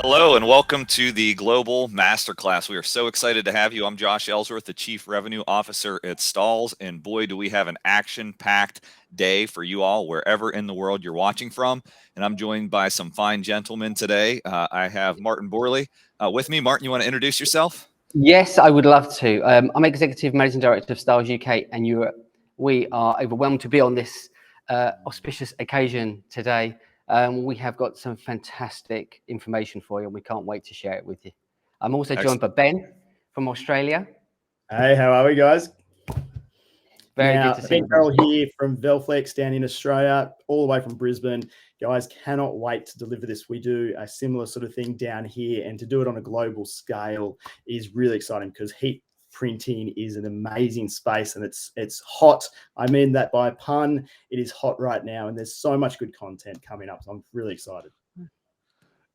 Hello and welcome to the Global Masterclass. We are so excited to have you. I'm Josh Ellsworth, the Chief Revenue Officer at Stahls, and boy, do we have an action-packed day for you all wherever in the world you're watching from. And I'm joined by some fine gentlemen today. I have Martin Borley with me. Martin, you want to introduce yourself? Yes, I would love to. I'm Executive Managing Director of Stahls UK and Europe. We are overwhelmed to be on this auspicious occasion today. We have got some fantastic information for you, and we can't wait to share it with you. I'm also joined by Ben from Australia. Hey, how are we, guys? Very good to see you. Carroll here from VelFlex down in Australia, all the way from Brisbane. Guys, cannot wait to deliver this. We do a similar sort of thing down here, and to do it on a global scale is really exciting because heat printing is an amazing space, and it's hot. I mean that by pun. It is hot right now, and there's so much good content coming up. So I'm really excited.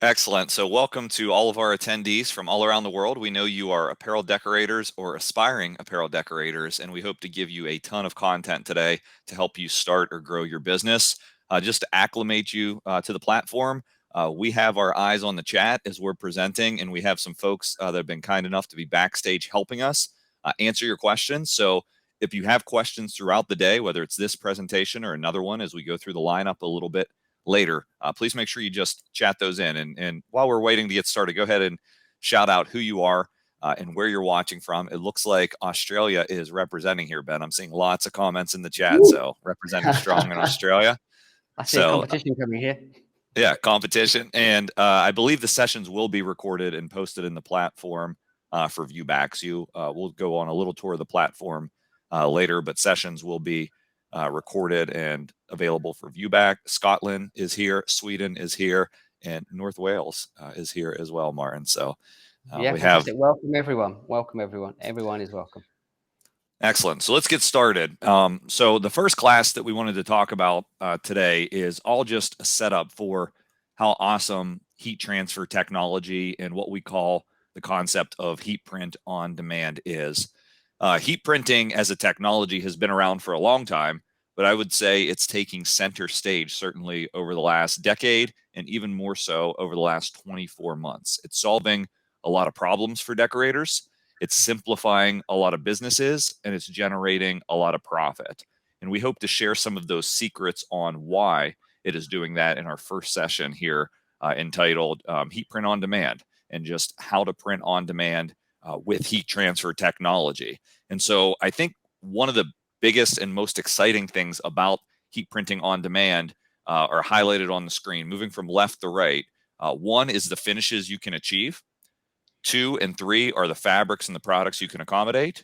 Excellent. So welcome to all of our attendees from all around the world. We know you are apparel decorators or aspiring apparel decorators, and we hope to give you a ton of content today to help you start or grow your business. Just to acclimate you to the platform, we have our eyes on the chat as we're presenting, and we have some folks that have been kind enough to be backstage helping us answer your questions. So if you have questions throughout the day, whether it's this presentation or another one as we go through the lineup a little bit later, please make sure you just chat those in. And while we're waiting to get started, go ahead and shout out who you are and where you're watching from. It looks like Australia is representing here, Ben. I'm seeing lots of comments in the chat. Ooh. So representing strong in Australia. I see a competition coming here. Yeah, competition. And I believe the sessions will be recorded and posted in the platform for viewbacks. We'll go on a little tour of the platform later, but sessions will be recorded and available for viewback. Scotland is here, Sweden is here, and North Wales is here as well, Martin. So yeah, we fantastic. Welcome everyone. Welcome everyone. Everyone is welcome. Excellent. So let's get started. So the first class that we wanted to talk about today is all just a setup for how awesome heat transfer technology and what we call the concept of heat print on demand is. Heat printing as a technology has been around for a long time, but I would say it's taking center stage certainly over the last decade and even more so over the last 24 months. It's solving a lot of problems for decorators. It's simplifying a lot of businesses, and it's generating a lot of profit. And we hope to share some of those secrets on why it is doing that in our first session here entitled Heat Print on Demand, and just how to print on demand with heat transfer technology. And so I think one of the biggest and most exciting things about heat printing on demand are highlighted on the screen, moving from left to right. One is the finishes you can achieve. 2 and 3 are the fabrics and the products you can accommodate.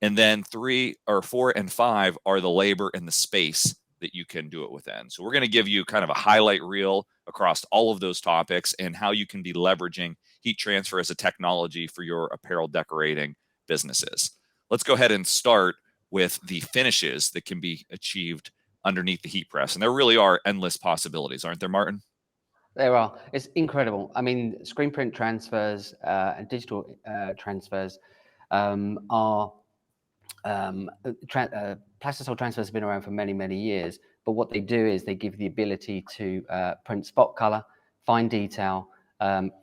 And then 3 or 4 and 5 are the labor and the space that you can do it within. So we're going to give you kind of a highlight reel across all of those topics and how you can be leveraging heat transfer as a technology for your apparel decorating businesses. Let's go ahead and start with the finishes that can be achieved underneath the heat press. And there really are endless possibilities, aren't there, Martin? There are. It's incredible. I mean, screen print transfers and digital transfers are plastisol transfers have been around for many, many years. But what they do is they give the ability to print spot color, fine detail,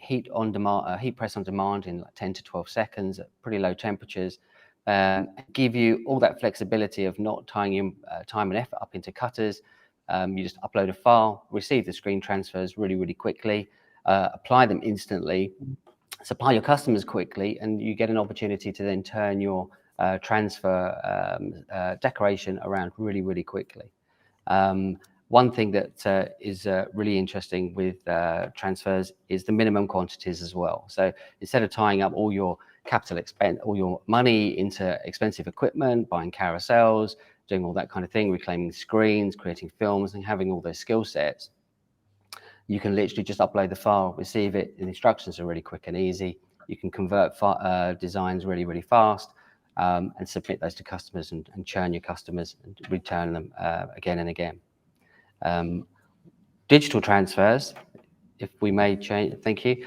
heat on demand, heat press on demand in like 10 to 12 seconds at pretty low temperatures. Give you all that flexibility of not tying your time and effort up into cutters. You just upload a file, receive the screen transfers really, really quickly, apply them instantly, supply your customers quickly, and you get an opportunity to then turn your transfer decoration around really, really quickly. One thing that is really interesting with transfers is the minimum quantities as well. So instead of tying up all your capital expense, all your money into expensive equipment, buying carousels, doing all that kind of thing, reclaiming screens, creating films, and having all those skill sets, you can literally just upload the file, receive it, and the instructions are really quick and easy. You can convert designs really, really fast and submit those to customers and churn your customers and return them again and again. Digital transfers, if we may change, thank you.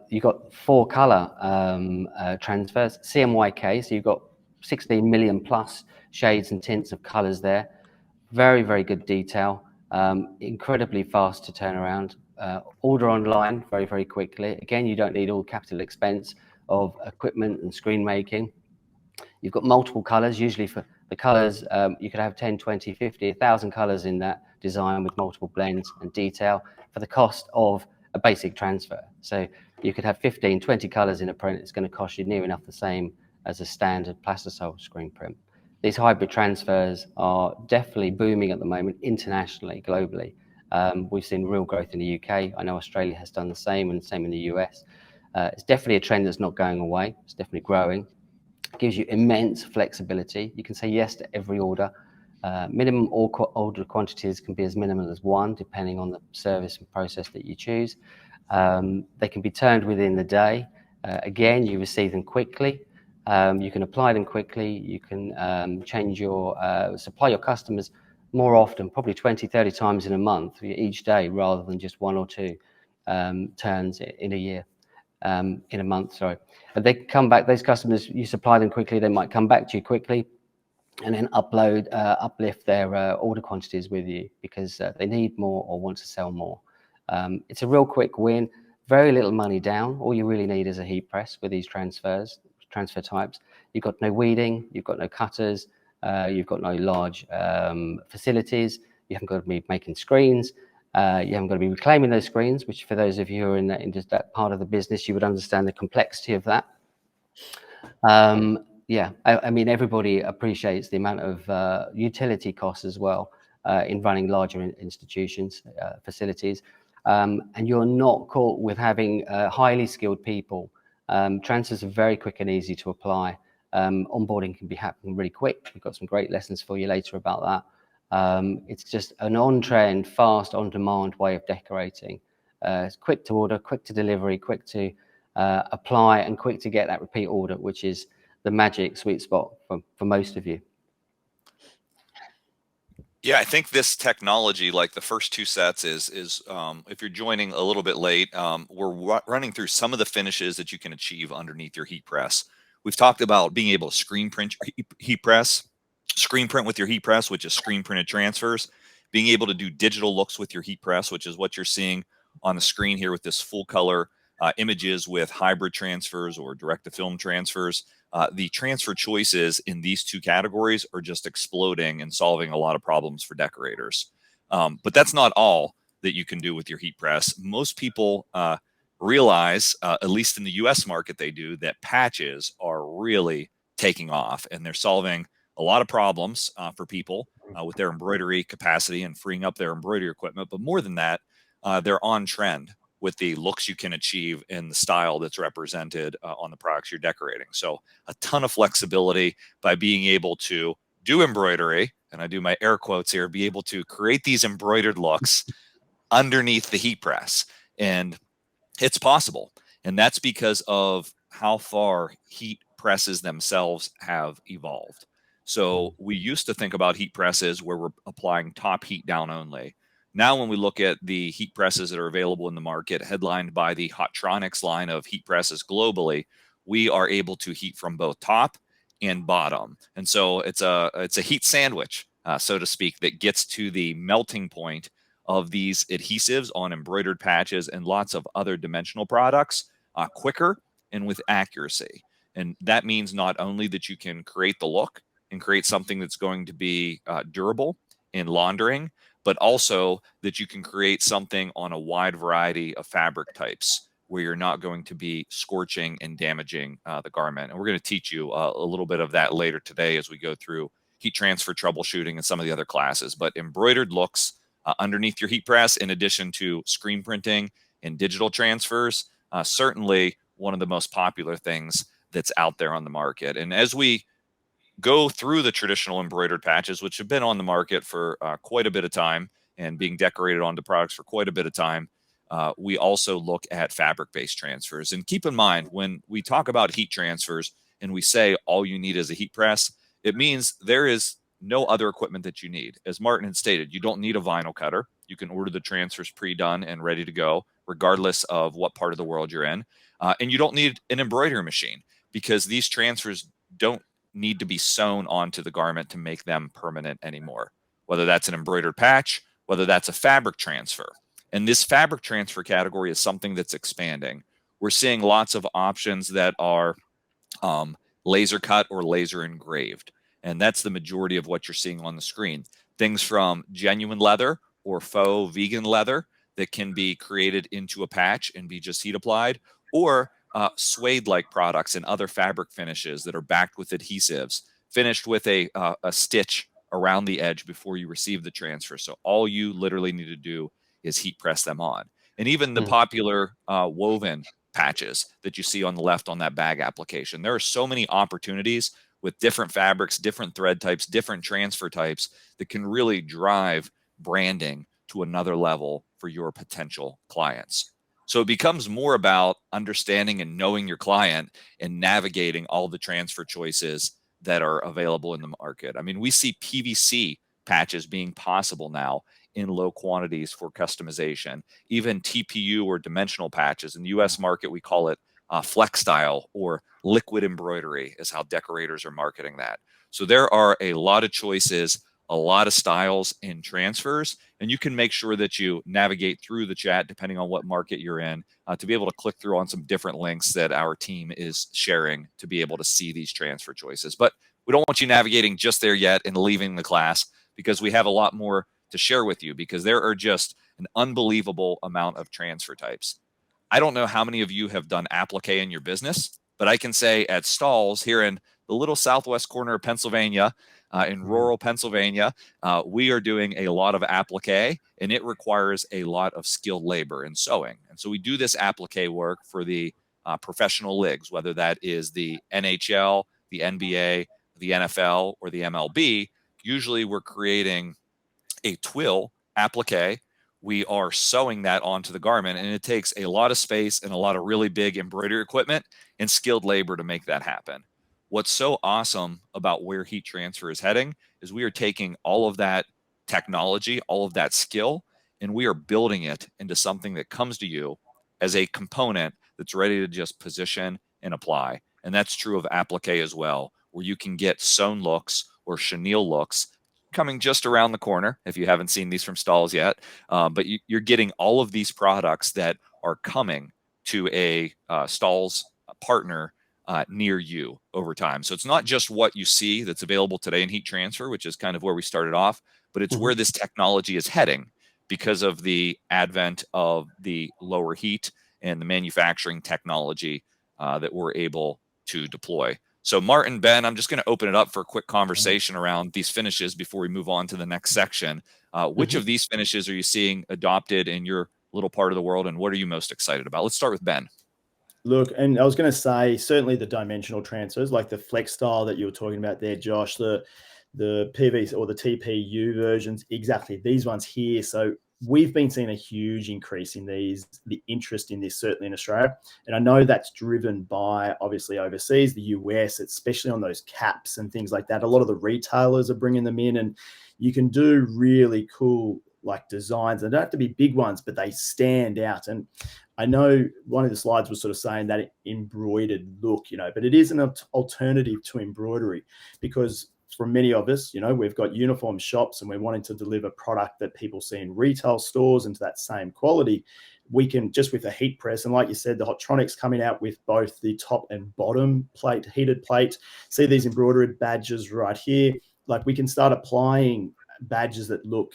You've got 4 color transfers, CMYK, so you've got 16 million plus shades and tints of colors there. Very, very good detail, incredibly fast to turn around. order online very, very quickly. Again, you don't need all capital expense of equipment and screen making. You've got multiple colors. Usually for the colors, you could have 10, 20, 50, 1,000 colors in that design with multiple blends and detail for the cost of a basic transfer. So you could have 15, 20 colors in a print. It's going to cost you near enough the same as a standard plastisol screen print. These hybrid transfers are definitely booming at the moment internationally, globally. We've seen real growth in the UK. I know Australia has done the same, and the same in the US. It's definitely a trend that's not going away. It's definitely growing. It gives you immense flexibility. You can say yes to every order. Minimum order quantities can be as minimal as 1, depending on the service and process that you choose. They can be turned within the day. Again, you receive them quickly. You can apply them quickly. You can change your supply your customers more often, probably 20, 30 times in a month, each day, rather than just 1 or 2 turns in a year, in a month, sorry. And they come back, those customers, you supply them quickly, they might come back to you quickly and then uplift their order quantities with you because they need more or want to sell more. It's a real quick win, very little money down. All you really need is a heat press with these transfer types. You've got no weeding, you've got no cutters, you've got no large facilities, you haven't got to be making screens, you haven't got to be reclaiming those screens, which for those of you who are in just that part of the business, you would understand the complexity of that. Yeah, I mean, everybody appreciates the amount of utility costs as well in running larger institutions, facilities, and you're not caught with having highly skilled people. Transfers are very quick and easy to apply. Onboarding can be happening really quick. We've got some great lessons for you later about that. It's just an on-trend, fast, on-demand way of decorating. It's quick to order, quick to delivery, quick to apply, and quick to get that repeat order, which is the magic sweet spot for most of you. Yeah, I think this technology, like the first 2 sets, is if you're joining a little bit late, we're running through some of the finishes that you can achieve underneath your heat press. We've talked about being able to screen print your heat press, screen print with your heat press, which is screen printed transfers, being able to do digital looks with your heat press, which is what you're seeing on the screen here with this full color images with hybrid transfers or direct to film transfers. The transfer choices in these 2 categories are just exploding and solving a lot of problems for decorators. But that's not all that you can do with your heat press. Most people realize, at least in the US market, they do, that patches are really taking off and they're solving a lot of problems for people with their embroidery capacity and freeing up their embroidery equipment. But more than that, they're on trend with the looks you can achieve and the style that's represented on the products you're decorating. So a ton of flexibility by being able to do embroidery, and I do my air quotes here, be able to create these embroidered looks underneath the heat press. And it's possible. And that's because of how far heat presses themselves have evolved. So we used to think about heat presses where we're applying top heat down only. Now, when we look at the heat presses that are available in the market, headlined by the Hotronics line of heat presses globally, we are able to heat from both top and bottom. And so it's a heat sandwich, so to speak, that gets to the melting point of these adhesives on embroidered patches and lots of other dimensional products quicker and with accuracy. And that means not only that you can create the look and create something that's going to be durable in laundering, but also that you can create something on a wide variety of fabric types where you're not going to be scorching and damaging the garment. And we're going to teach you a little bit of that later today as we go through heat transfer troubleshooting and some of the other classes. But embroidered looks underneath your heat press, in addition to screen printing and digital transfers, certainly one of the most popular things that's out there on the market. And as we go through the traditional embroidered patches, which have been on the market for quite a bit of time and being decorated onto products for quite a bit of time, we also look at fabric-based transfers. And keep in mind, when we talk about heat transfers and we say all you need is a heat press, it means there is no other equipment that you need. As Martin had stated, you don't need a vinyl cutter. You can order the transfers pre-done and ready to go, regardless of what part of the world you're in. And you don't need an embroidery machine because these transfers don't need to be sewn onto the garment to make them permanent anymore, whether that's an embroidered patch, whether that's a fabric transfer. And this fabric transfer category is something that's expanding. We're seeing lots of options that are laser cut or laser engraved. And that's the majority of what you're seeing on the screen. Things from genuine leather or faux vegan leather that can be created into a patch and be just heat applied, or suede-like products and other fabric finishes that are backed with adhesives, finished with a stitch around the edge before you receive the transfer. So all you literally need to do is heat press them on. And even the popular woven patches that you see on the left on that bag application. There are so many opportunities with different fabrics, different thread types, different transfer types that can really drive branding to another level for your potential clients. So it becomes more about understanding and knowing your client and navigating all the transfer choices that are available in the market. I mean, we see PVC patches being possible now in low quantities for customization, even TPU or dimensional patches. In the US market, we call it flex style or liquid embroidery is how decorators are marketing that. So there are a lot of choices, a lot of styles in transfers, and you can make sure that you navigate through the chat depending on what market you're in to be able to click through on some different links that our team is sharing to be able to see these transfer choices. But we don't want you navigating just there yet and leaving the class, because we have a lot more to share with you, because there are just an unbelievable amount of transfer types. I don't know how many of you have done applique in your business, but I can say at Stahls here in the little southwest corner of Pennsylvania, in rural Pennsylvania, we are doing a lot of applique, and it requires a lot of skilled labor in sewing. And so we do this applique work for the professional leagues, whether that is the NHL, the NBA, the NFL, or the MLB. Usually we're creating a twill applique. We are sewing that onto the garment, and it takes a lot of space and a lot of really big embroidery equipment and skilled labor to make that happen. What's so awesome about where heat transfer is heading is we are taking all of that technology, all of that skill, and we are building it into something that comes to you as a component that's ready to just position and apply. And that's true of applique as well, where you can get sewn looks or chenille looks coming just around the corner if you haven't seen these from Stahls yet. But you're getting all of these products that are coming to a Stahls partner near you over time. So it's not just what you see that's available today in heat transfer, which is kind of where we started off, but it's where this technology is heading because of the advent of the lower heat and the manufacturing technology that we're able to deploy. So Martin, Ben, I'm just going to open it up for a quick conversation around these finishes before we move on to the next section. Which of these finishes are you seeing adopted in your little part of the world, and what are you most excited about? Let's start with Ben. Look, and I was going to say, certainly the dimensional transfers, like the flex style that you were talking about there, Josh, the PV or the TPU versions, exactly these ones here. So we've been seeing a huge increase in the interest in this, certainly in Australia. And I know that's driven by, obviously, overseas, the US, especially on those caps and things like that. A lot of the retailers are bringing them in, and you can do really cool like designs. They don't have to be big ones, but they stand out. And I know one of the slides was sort of saying that embroidered look, but it is an alternative to embroidery, because for many of us, we've got uniform shops and we're wanting to deliver product that people see in retail stores into that same quality. We can just with a heat press, and like you said, the Hotronix coming out with both the top and bottom plate, heated plate. See these embroidered badges right here. Like we can start applying badges that look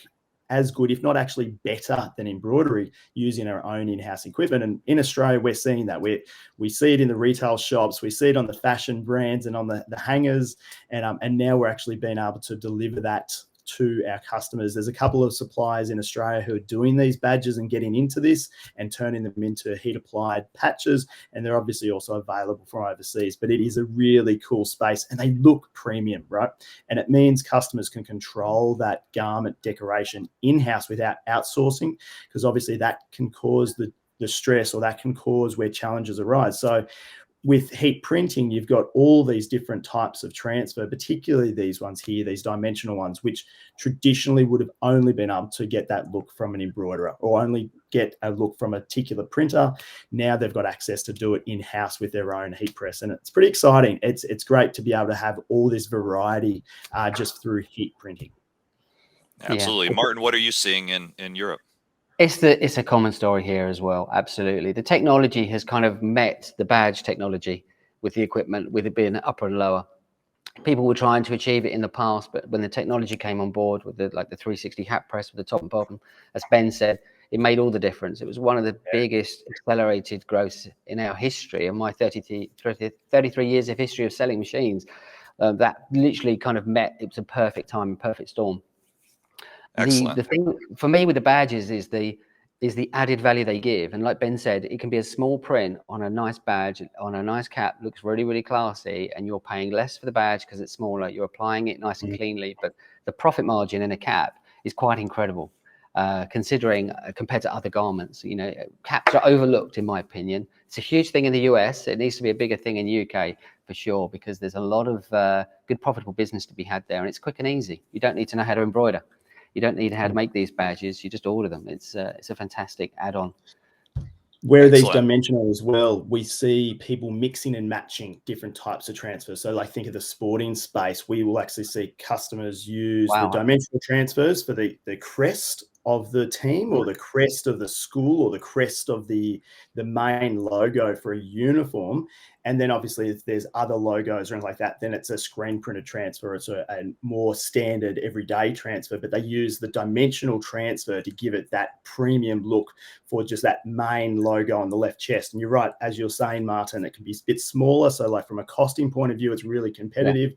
as good, if not actually better than embroidery, using our own in-house equipment. And in Australia, we're seeing that. We see it in the retail shops, we see it on the fashion brands and on the hangers, and now we're actually being able to deliver that to our customers. There's a couple of suppliers in Australia who are doing these badges and getting into this and turning them into heat applied patches, and they're obviously also available from overseas. But it is a really cool space, and they look premium, right? And it means customers can control that garment decoration in-house without outsourcing, because obviously that can cause the stress, or that can cause where challenges arise. So with heat printing, you've got all these different types of transfer, particularly these ones here, these dimensional ones, which traditionally would have only been able to get that look from an embroiderer or only get a look from a particular printer. Now they've got access to do it in-house with their own heat press, and it's pretty exciting. It's great to be able to have all this variety just through heat printing. Absolutely. Yeah. Martin, what are you seeing in Europe? It's a common story here as well. Absolutely. The technology has kind of met the badge technology with the equipment, with it being upper and lower. People were trying to achieve it in the past, but when the technology came on board with the 360 hat press with the top and bottom, as Ben said, it made all the difference. It was one of the biggest accelerated growths in our history, in my 33 years of history of selling machines. That literally kind of met. It was a perfect time, perfect storm. Excellent. The thing for me with the badges is the added value they give. And like Ben said, it can be a small print on a nice badge, on a nice cap, looks really, really classy, and you're paying less for the badge because it's smaller. You're applying it nice and cleanly, but the profit margin in a cap is quite incredible, considering compared to other garments. You know, caps are overlooked, in my opinion. It's a huge thing in the US. It needs to be a bigger thing in the UK for sure, because there's a lot of good profitable business to be had there, and it's quick and easy. You don't need to know how to embroider. You don't need how to make these badges. You just order them. It's a fantastic add-on. Where these Excellent. dimensional as well, we see people mixing and matching different types of transfers. So like think of the sporting space, we will actually see customers use the dimensional transfers for the crest of the team or the crest of the school or the crest of the main logo for a uniform. And then obviously if there's other logos or anything like that, then it's a screen printed transfer. It's a more standard everyday transfer, but they use the dimensional transfer to give it that premium look for just that main logo on the left chest. And you're right, as you're saying, Martin, it can be a bit smaller. So like from a costing point of view, it's really competitive,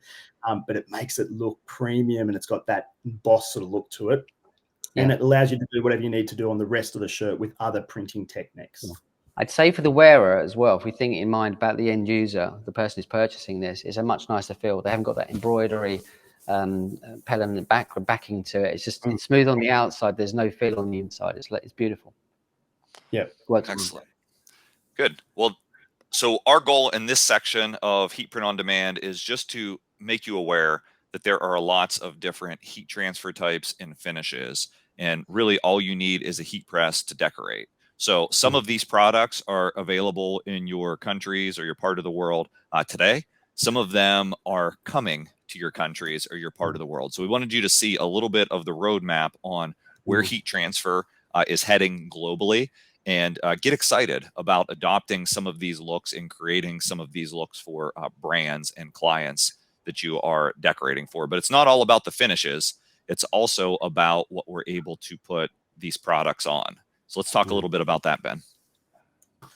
but it makes it look premium and it's got that embossed sort of look to it. And it allows you to do whatever you need to do on the rest of the shirt with other printing techniques. I'd say for the wearer as well, if we think in mind about the end user, the person who's purchasing this, it's a much nicer feel. They haven't got that embroidery pelham backing to it. It's just it's smooth on the outside. There's no feel on the inside. It's beautiful. Yeah. Excellent. Good. Well, so our goal in this section of Heat Print on Demand is just to make you aware that there are lots of different heat transfer types and finishes. And really all you need is a heat press to decorate. So some of these products are available in your countries or your part of the world today. Some of them are coming to your countries or your part of the world. So we wanted you to see a little bit of the roadmap on where heat transfer is heading globally, and get excited about adopting some of these looks and creating some of these looks for brands and clients that you are decorating for. But it's not all about the finishes. It's also about what we're able to put these products on. So let's talk a little bit about that, Ben.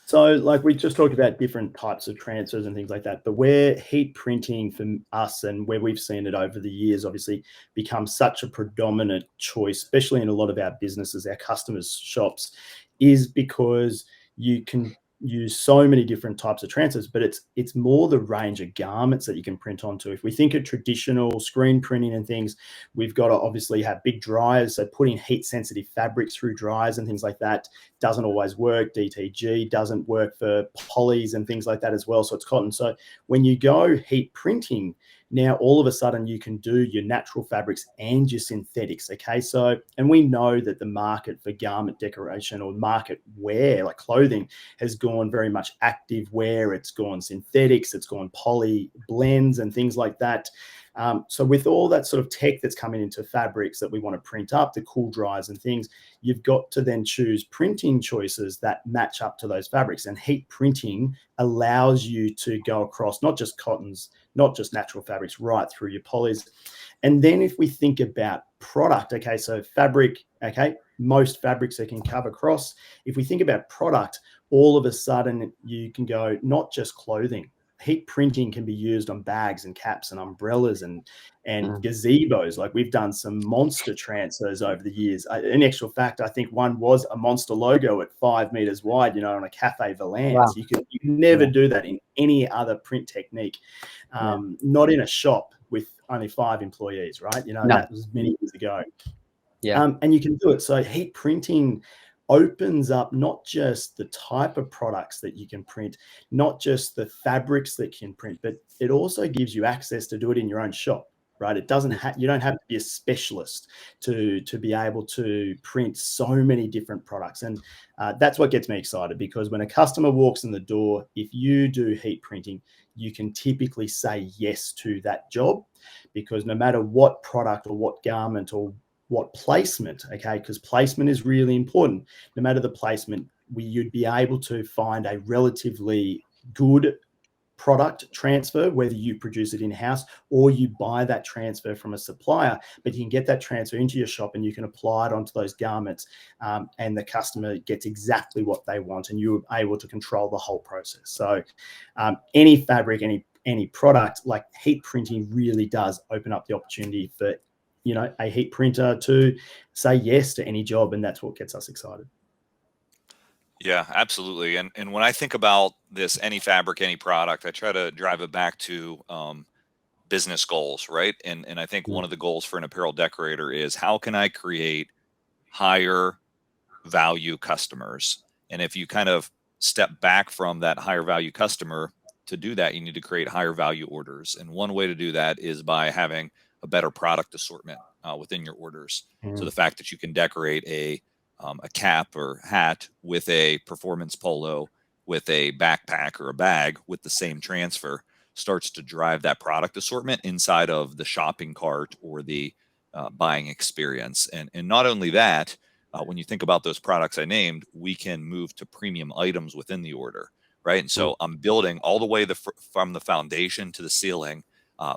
So like we just talked about different types of transfers and things like that, but where heat printing for us and where we've seen it over the years obviously become such a predominant choice, especially in a lot of our businesses, our customers' shops, is because you can use so many different types of transfers, but it's more the range of garments that you can print onto. If we think of traditional screen printing and things, we've got to obviously have big dryers. So putting heat sensitive fabrics through dryers and things like that doesn't always work. DTG doesn't work for polys and things like that as well. So it's cotton. So when you go heat printing, now all of a sudden you can do your natural fabrics and your synthetics. Okay. So, and we know that the market for garment decoration or market wear, like clothing, has gone very much active wear. It's gone synthetics, it's gone poly blends and things like that. So with all that sort of tech that's coming into fabrics that we want to print up, the cool dries and things, you've got to then choose printing choices that match up to those fabrics. And heat printing allows you to go across not just cottons, not just natural fabrics, right through your polys. And then if we think about product, okay, so fabric, okay, most fabrics that can cover across. If we think about product, all of a sudden you can go not just clothing. Heat printing can be used on bags and caps and umbrellas and gazebos. Like we've done some monster transfers over the years. In actual fact, I think one was a monster logo at 5 meters wide, you know, on a Cafe Valance. Wow. You can never do that in any other print technique, not in a shop with only 5 employees, right? You know, that was many years ago. And you can do it. So heat printing opens up not just the type of products that you can print, not just the fabrics that you can print, but it also gives you access to do it in your own shop, right? It doesn't you don't have to be a specialist to be able to print so many different products. And that's what gets me excited, because when a customer walks in the door, if you do heat printing, you can typically say yes to that job, because no matter what product or what garment or what placement, okay, because placement is really important. No matter the placement, you'd be able to find a relatively good product transfer, whether you produce it in-house or you buy that transfer from a supplier, but you can get that transfer into your shop and you can apply it onto those garments, and the customer gets exactly what they want, and you're able to control the whole process. So any fabric, any product, like heat printing really does open up the opportunity for, you know, a heat printer to say yes to any job, and that's what gets us excited. Yeah, absolutely. And when I think about this, any fabric, any product, I try to drive it back to business goals, right? And I think one of the goals for an apparel decorator is, how can I create higher value customers? And if you kind of step back from that higher value customer, to do that, you need to create higher value orders. And one way to do that is by having a better product assortment within your orders. So the fact that you can decorate a cap or hat with a performance polo, with a backpack or a bag with the same transfer, starts to drive that product assortment inside of the shopping cart or the buying experience. And not only that, when you think about those products I named, we can move to premium items within the order, right? And so I'm building all the way from the foundation to the ceiling,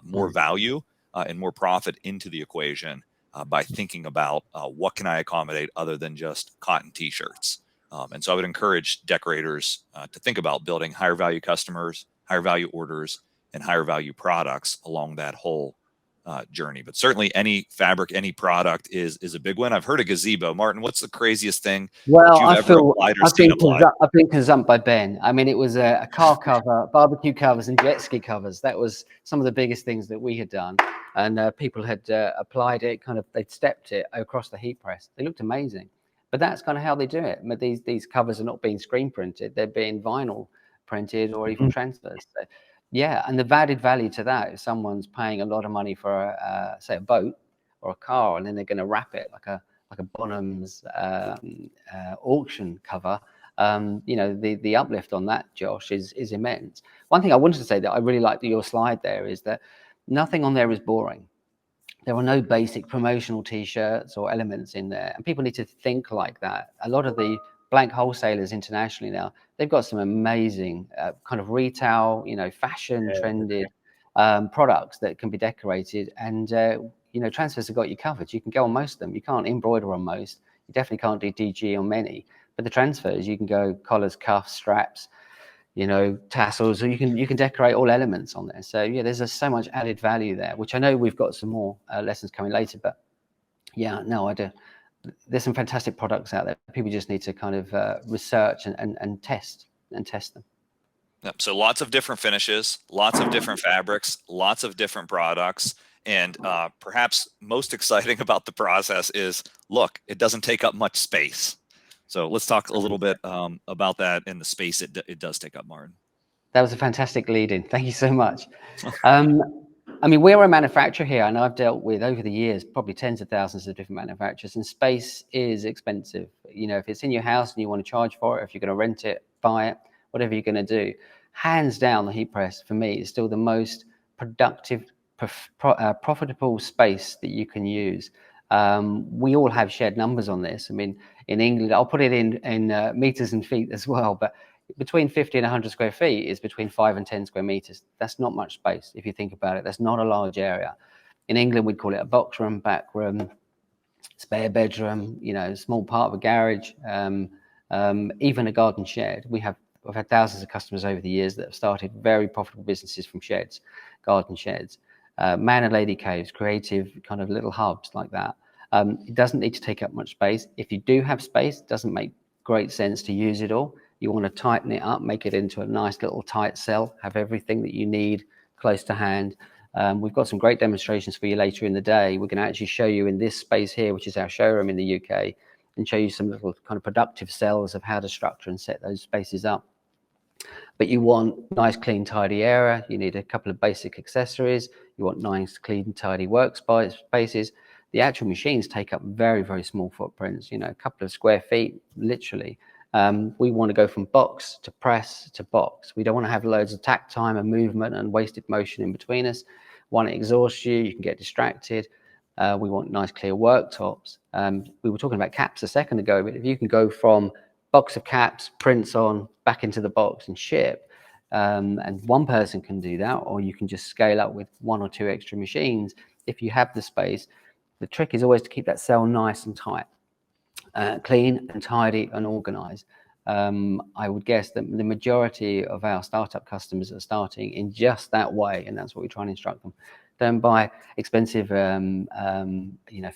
more value and more profit into the equation by thinking about what can I accommodate other than just cotton t-shirts. And so I would encourage decorators to think about building higher value customers, higher value orders, and higher value products along that whole journey. But certainly any fabric, any product is a big one. I've heard of gazebo. Martin, what's the craziest thing that you've ever applied or seen applied? I've been consumed by Ben. I mean, it was a car cover, barbecue covers, and jet ski covers. That was some of the biggest things that we had done. And people had applied it, they'd stepped it across the heat press. They looked amazing. But that's kind of how they do it. But these covers are not being screen printed. They're being vinyl printed or even transfers. So, yeah, and the added value to that, if someone's paying a lot of money for, say, a boat or a car, and then they're going to wrap it like a Bonham's auction cover, you know, the uplift on that, Josh, is immense. One thing I wanted to say that I really liked your slide there is that nothing on there is boring. There are no basic promotional T-shirts or elements in there, and people need to think like that. A lot of the blank wholesalers internationally now, they've got some amazing kind of retail, you know, fashion trended products that can be decorated, and you know, transfers have got you covered. You can go on most of them. You can't embroider on most. You definitely can't do DG on many. But the transfers, you can go collars, cuffs, straps, you know, tassels, or you can decorate all elements on there. So yeah, there's so much added value there, which I know we've got some more lessons coming later. But yeah, no, I do. There's some fantastic products out there. People just need to kind of research and test them. Yep. So lots of different finishes, lots of different fabrics, lots of different products. And perhaps most exciting about the process is, look, it doesn't take up much space. So let's talk a little bit about that and the space it does take up, Martin. That was a fantastic lead in. Thank you so much. I mean, we're a manufacturer here, and I've dealt with, over the years, probably tens of thousands of different manufacturers, and space is expensive. You know, if it's in your house and you want to charge for it, if you're going to rent it, buy it, whatever you're going to do, hands down, the heat press for me is still the most productive, profitable space that you can use. We all have shared numbers on this. I mean, in England, I'll put it in meters and feet as well, but between 50 and 100 square feet is between 5 and 10 square meters. That's not much space if you think about it. That's not a large area. In England, we'd call it a box room, back room, spare bedroom, you know, small part of a garage, even a garden shed. We've had thousands of customers over the years that have started very profitable businesses from sheds, garden sheds, man and lady caves, creative kind of little hubs like that. It doesn't need to take up much space. If you do have space, it doesn't make great sense to use it all. You want to tighten it up, make it into a nice little tight cell, have everything that you need close to hand. We've got some great demonstrations for you later in the day. We're going to actually show you in this space here, which is our showroom in the UK, and show you some little kind of productive cells of how to structure and set those spaces up. But you want nice, clean, tidy area. You need a couple of basic accessories. You want nice, clean, tidy workspaces. The actual machines take up very, very small footprints, you know, a couple of square feet, literally. We want to go from box to press to box. We don't want to have loads of tack time and movement and wasted motion in between us. One, it exhausts you, you can get distracted. We want nice clear worktops. We were talking about caps a second ago, but if you can go from box of caps, prints on, back into the box and ship, and one person can do that, or you can just scale up with 1 or 2 extra machines if you have the space. The trick is always to keep that cell nice and tight, clean and tidy and organized. I would guess that the majority of our startup customers are starting in just that way, and that's what we try and instruct them. Don't buy expensive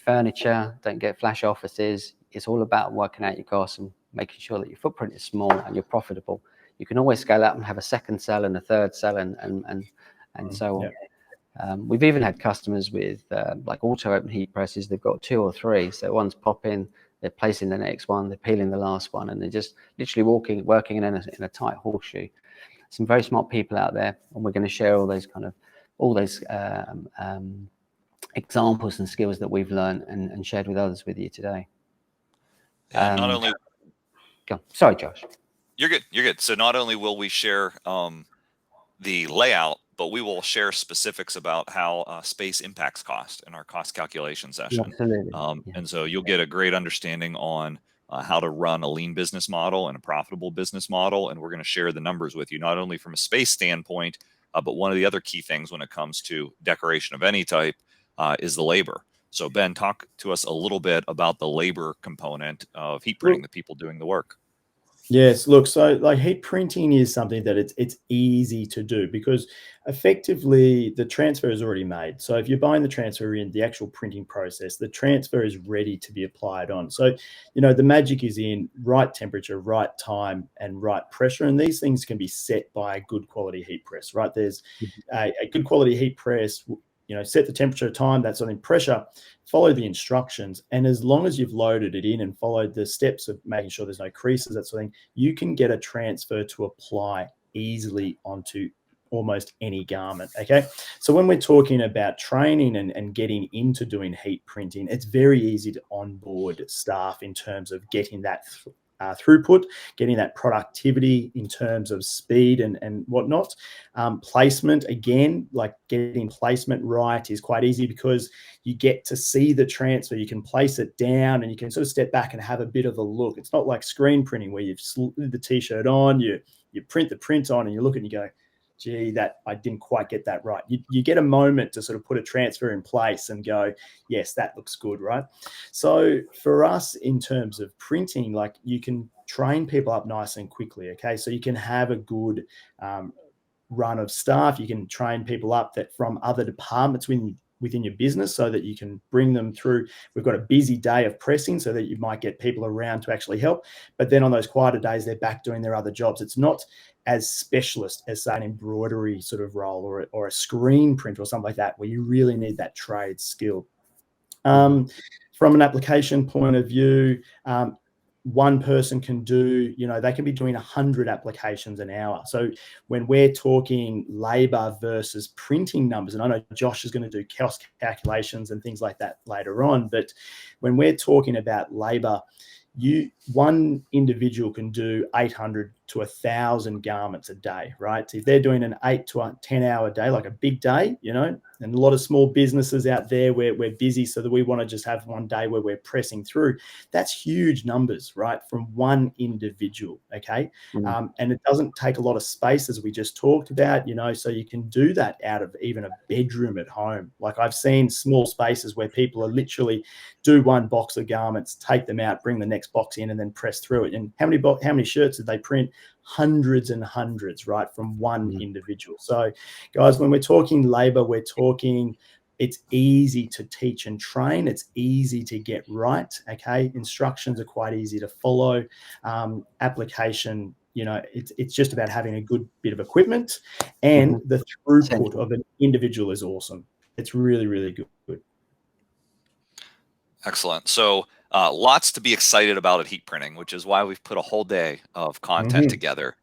furniture, don't get flash offices. It's all about working out your costs and making sure that your footprint is small and you're profitable. You can always scale up and have a second cell and a third cell and so on. Yeah. We've even had customers with like auto open heat presses. They've got 2 or 3. So one's popping, they're placing the next one, they're peeling the last one, and they're just literally working in a tight horseshoe. Some very smart people out there, and we're going to share all those examples and skills that we've learned and shared with others with you today. Not only. Sorry, Josh. You're good. You're good. So not only will we share the layout, but we will share specifics about how space impacts cost in our cost calculation session. Absolutely. And so you'll get a great understanding on how to run a lean business model and a profitable business model. And we're going to share the numbers with you, not only from a space standpoint, but one of the other key things when it comes to decoration of any type is the labor. So Ben, talk to us a little bit about the labor component of heat printing, the people doing the work. Yes, look, so like heat printing is something that it's easy to do because effectively the transfer is already made. So if you're buying the transfer in the actual printing process, the transfer is ready to be applied on. So, the magic is in right temperature, right time, and right pressure. And these things can be set by a good quality heat press, right? There's a good quality heat press, set the temperature, time, that sort of pressure, follow the instructions. And as long as you've loaded it in and followed the steps of making sure there's no creases, that sort of thing, you can get a transfer to apply easily onto almost any garment. Okay. So when we're talking about training and getting into doing heat printing, it's very easy to onboard staff in terms of getting that throughput, getting that productivity in terms of speed and whatnot. Placement, again, like getting placement right is quite easy because you get to see the transfer. You can place it down and you can sort of step back and have a bit of a look. It's not like screen printing where you've slid the t-shirt on, you print the print on and you look and you go, gee, that I didn't quite get that right. You get a moment to sort of put a transfer in place and go, yes, that looks good, right? So for us, in terms of printing, like you can train people up nice and quickly, okay? So you can have a good run of staff. You can train people up that from other departments within your business so that you can bring them through. We've got a busy day of pressing so that you might get people around to actually help. But then on those quieter days, they're back doing their other jobs. It's not as specialist as, say, an embroidery sort of role or a screen print or something like that, where you really need that trade skill. From an application point of view, one person can do, they can be doing 100 applications an hour. So when we're talking labor versus printing numbers, and I know Josh is going to do cost calculations and things like that later on, but when we're talking about labor, one individual can do 800 to 1,000 garments a day, right? So if they're doing an 8 to 10 hour day, like a big day, and a lot of small businesses out there where we're busy so that we want to just have one day where we're pressing through, that's huge numbers, right? From one individual, okay? And it doesn't take a lot of space, as we just talked about, so you can do that out of even a bedroom at home. Like I've seen small spaces where people are literally do one box of garments, take them out, bring the next box in and then press through it. And how many shirts did they print? Hundreds and hundreds, right, from one individual. So guys, when we're talking labor, we're talking it's easy to teach and train. It's easy to get right. Okay. Instructions are quite easy to follow. Application, it's just about having a good bit of equipment, and the throughput of an individual is awesome. It's really, really good. Excellent. So lots to be excited about at heat printing, which is why we've put a whole day of content together.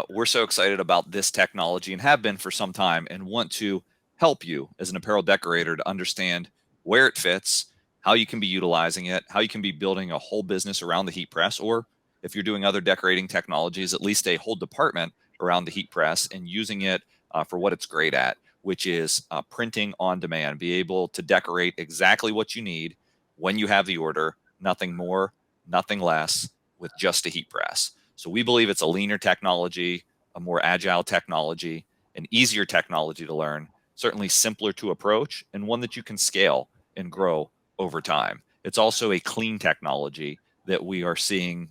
We're so excited about this technology and have been for some time, and want to help you as an apparel decorator to understand where it fits, how you can be utilizing it, how you can be building a whole business around the heat press, or if you're doing other decorating technologies, at least a whole department around the heat press and using it for what it's great at. which is printing on demand. Be able to decorate exactly what you need when you have the order, nothing more, nothing less, with just a heat press. So we believe it's a leaner technology, a more agile technology, an easier technology to learn, certainly simpler to approach, and one that you can scale and grow over time. It's also a clean technology that we are seeing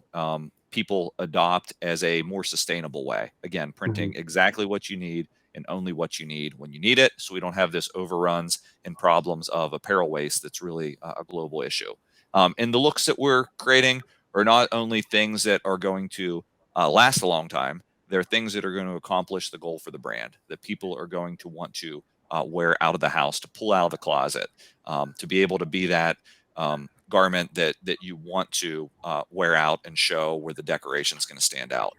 people adopt as a more sustainable way. Again, printing exactly what you need and only what you need when you need it, so we don't have this overruns and problems of apparel waste that's really a global issue. And the looks that we're creating are not only things that are going to last a long time, they're things that are going to accomplish the goal for the brand, that people are going to want to wear out of the house, to pull out of the closet, to be able to be that garment that you want to wear out and show, where the decoration is going to stand out.